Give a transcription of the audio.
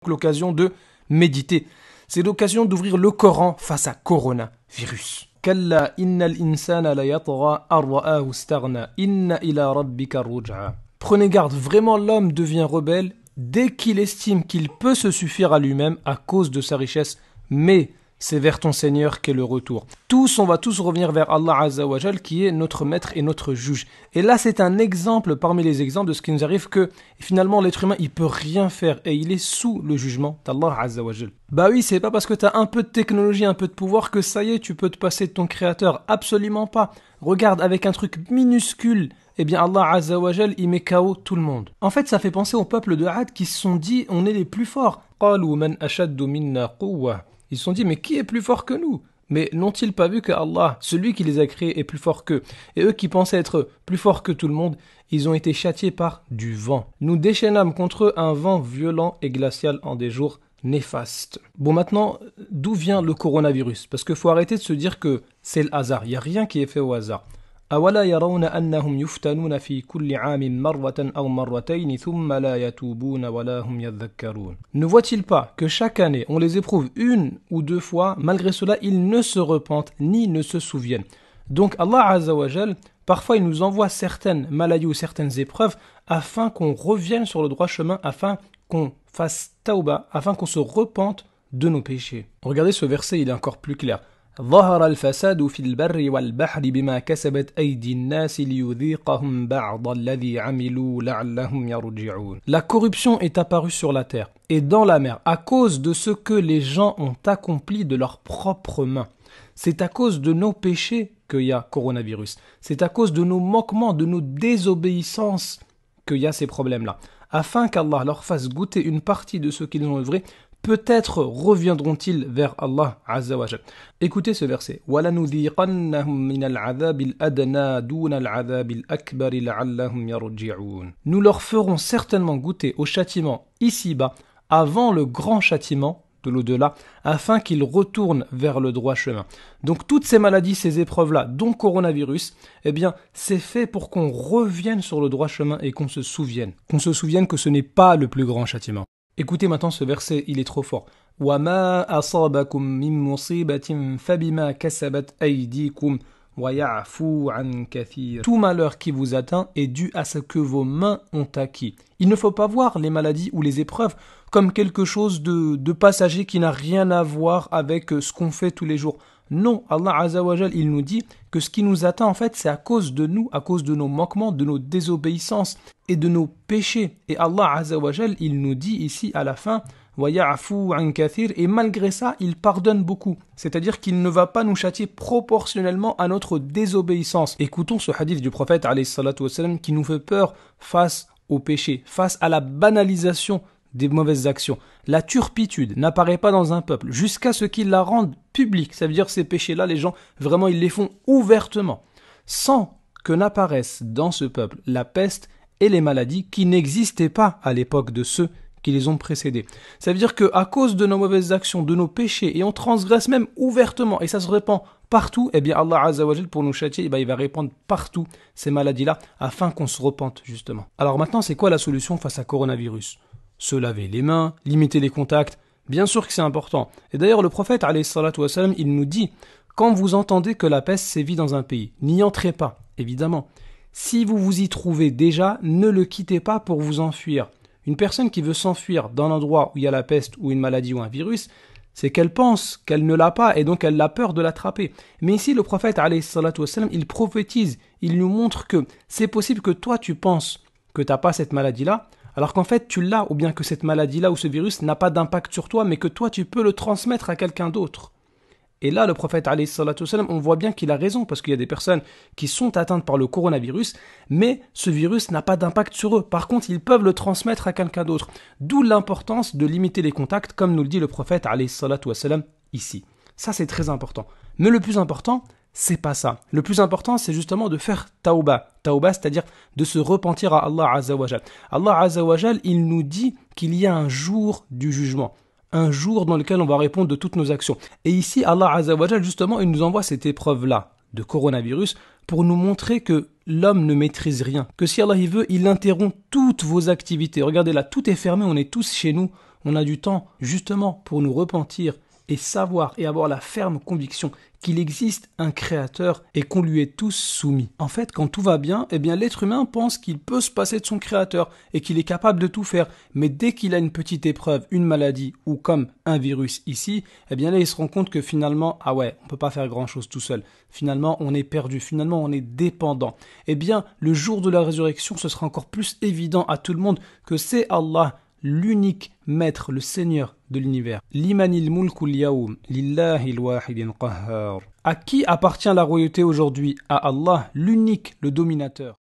l'occasion de méditer. C'est l'occasion d'ouvrir le Coran face à coronavirus. Kalla innal insana la yatgha an ra'ahu istaghna inna ila rabbika ruj'a. Prenez garde, vraiment l'homme devient rebelle dès qu'il estime qu'il peut se suffire à lui-même à cause de sa richesse, mais c'est vers ton Seigneur qu'est le retour. On va tous revenir vers Allah Azza wa Jal qui est notre maître et notre juge. Et là, c'est un exemple parmi les exemples de ce qui nous arrive que finalement l'être humain, il peut rien faire et il est sous le jugement d'Allah Azza wa Jal. Bah oui, c'est pas parce que tu as un peu de technologie, un peu de pouvoir que ça y est, tu peux te passer de ton créateur. Absolument pas. Regarde, avec un truc minuscule, eh bien Allah Azza wa Jal, il met KO tout le monde. En fait, ça fait penser au peuple de Had qui se sont dit, on est les plus forts. Qalu man ashaddu minna quwwa. Ils se sont dit, mais qui est plus fort que nous? Mais n'ont-ils pas vu que Allah, celui qui les a créés, est plus fort qu'eux? Et eux qui pensaient être plus forts que tout le monde, ils ont été châtiés par du vent. Nous déchaînâmes contre eux un vent violent et glacial en des jours néfastes. Bon, maintenant, d'où vient le coronavirus? Parce qu'il faut arrêter de se dire que c'est le hasard. Il n'y a rien qui est fait au hasard. أولا يرون أنهم يفتنون في كل عام مرة أو مرتين ثم لا يتوبون ولا هم يذكرون. Ne voit-il pas que chaque année on les éprouve une ou deux fois, malgré cela ils ne se repentent ni ne se souviennent. Donc Allah Azza wa Jal, parfois il nous envoie certaines maladies ou certaines épreuves afin qu'on revienne sur le droit chemin, afin qu'on fasse tauba, afin qu'on se repente de nos péchés. Regardez ce verset, il est encore plus clair. ظهر الفساد في البر والبحر بما كسبت أيدي الناس ليذيقهم بعض الذي عملوا لعلهم يرجعون. La corruption est apparue sur la terre et dans la mer à cause de ce que les gens ont accompli de leurs propres mains. C'est à cause de nos péchés qu'il y a coronavirus. C'est à cause de nos manquements, de nos désobéissances qu'il y a ces problèmes-là. Afin qu'Allah leur fasse goûter une partie de ce qu'ils ont œuvré, peut-être reviendront-ils vers Allah Azza wa Jal. Écoutez ce verset. Nous leur ferons certainement goûter au châtiment ici-bas avant le grand châtiment de l'au-delà, afin qu'ils retournent vers le droit chemin. Donc toutes ces maladies, ces épreuves-là, dont coronavirus, eh bien, c'est fait pour qu'on revienne sur le droit chemin et qu'on se souvienne que ce n'est pas le plus grand châtiment. Écoutez maintenant ce verset, il est trop fort. وَمَا أَصَابَكُم مِّن مُّصِيبَةٍ فَبِمَا كَسَبَتْ أَيْدِيكُمْ وَيَعْفُو عَن كَثِيرٍ. Tout malheur qui vous atteint est dû à ce que vos mains ont acquis. Il ne faut pas voir les maladies ou les épreuves comme quelque chose de passager qui n'a rien à voir avec ce qu'on fait tous les jours. Non, Allah Azza wa Jal, il nous dit que ce qui nous atteint en fait c'est à cause de nous, à cause de nos manquements, de nos désobéissances et de nos péchés. Et Allah Azza wa Jal, il nous dit ici à la fin وَيَعْفُو عَن كَثِيرٍ, et malgré ça, il pardonne beaucoup. C'est-à-dire qu'il ne va pas nous châtier proportionnellement à notre désobéissance. Écoutons ce hadith du prophète alayhi salatu wassalam, qui nous fait peur face au péché, face à la banalisation des mauvaises actions. La turpitude n'apparaît pas dans un peuple jusqu'à ce qu'il la rende publique. Ça veut dire ces péchés-là, les gens, vraiment, ils les font ouvertement, sans que n'apparaissent dans ce peuple la peste et les maladies qui n'existaient pas à l'époque de ceux qui les ont précédés. Ça veut dire qu'à cause de nos mauvaises actions, de nos péchés, et on transgresse même ouvertement, et ça se répand partout, eh bien Allah Azza wa Jal, pour nous châtier, eh bien, il va répandre partout ces maladies-là, afin qu'on se repente, justement. Alors maintenant, c'est quoi la solution face à coronavirus? Se laver les mains, limiter les contacts, bien sûr que c'est important. Et d'ailleurs, le prophète, alayhi salatu wassalam, il nous dit, quand vous entendez que la peste sévit dans un pays, n'y entrez pas, évidemment. Si vous vous y trouvez déjà, ne le quittez pas pour vous enfuir. Une personne qui veut s'enfuir d'un endroit où il y a la peste ou une maladie ou un virus, c'est qu'elle pense qu'elle ne l'a pas et donc elle a peur de l'attraper. Mais ici, le prophète, alayhi salatu wassalam, il prophétise, il nous montre que c'est possible que toi tu penses que tu n'as pas cette maladie-là, alors qu'en fait tu l'as, ou bien que cette maladie-là ou ce virus n'a pas d'impact sur toi, mais que toi tu peux le transmettre à quelqu'un d'autre. Et là, le prophète, alayhi salatu wassalam, on voit bien qu'il a raison, parce qu'il y a des personnes qui sont atteintes par le coronavirus, mais ce virus n'a pas d'impact sur eux. Par contre, ils peuvent le transmettre à quelqu'un d'autre. D'où l'importance de limiter les contacts, comme nous le dit le prophète, alayhi salatu wassalam, ici. Ça, c'est très important. Mais le plus important, c'est pas ça. Le plus important, c'est justement de faire tauba. Tauba, c'est-à-dire de se repentir à Allah Azza wa Jal. Allah Azza wa Jal, il nous dit qu'il y a un jour du jugement. Un jour dans lequel on va répondre de toutes nos actions. Et ici, Allah Azza wa Jal, justement, il nous envoie cette épreuve-là de coronavirus pour nous montrer que l'homme ne maîtrise rien. Que si Allah il veut, il interrompt toutes vos activités. Regardez là, tout est fermé, on est tous chez nous, on a du temps justement pour nous repentir et savoir et avoir la ferme conviction qu'il existe un créateur et qu'on lui est tous soumis. En fait, quand tout va bien, eh bien l'être humain pense qu'il peut se passer de son créateur et qu'il est capable de tout faire. Mais dès qu'il a une petite épreuve, une maladie ou comme un virus ici, eh bien là il se rend compte que finalement, ah ouais, on peut pas faire grand chose tout seul. Finalement, on est perdu, finalement on est dépendant. Eh bien, le jour de la résurrection, ce sera encore plus évident à tout le monde que c'est Allah, l'unique maître, le seigneur de l'univers. Limanil mulkul yaoum, lillahil wahidin qahhar. À qui appartient la royauté aujourd'hui? À Allah, l'unique, le dominateur.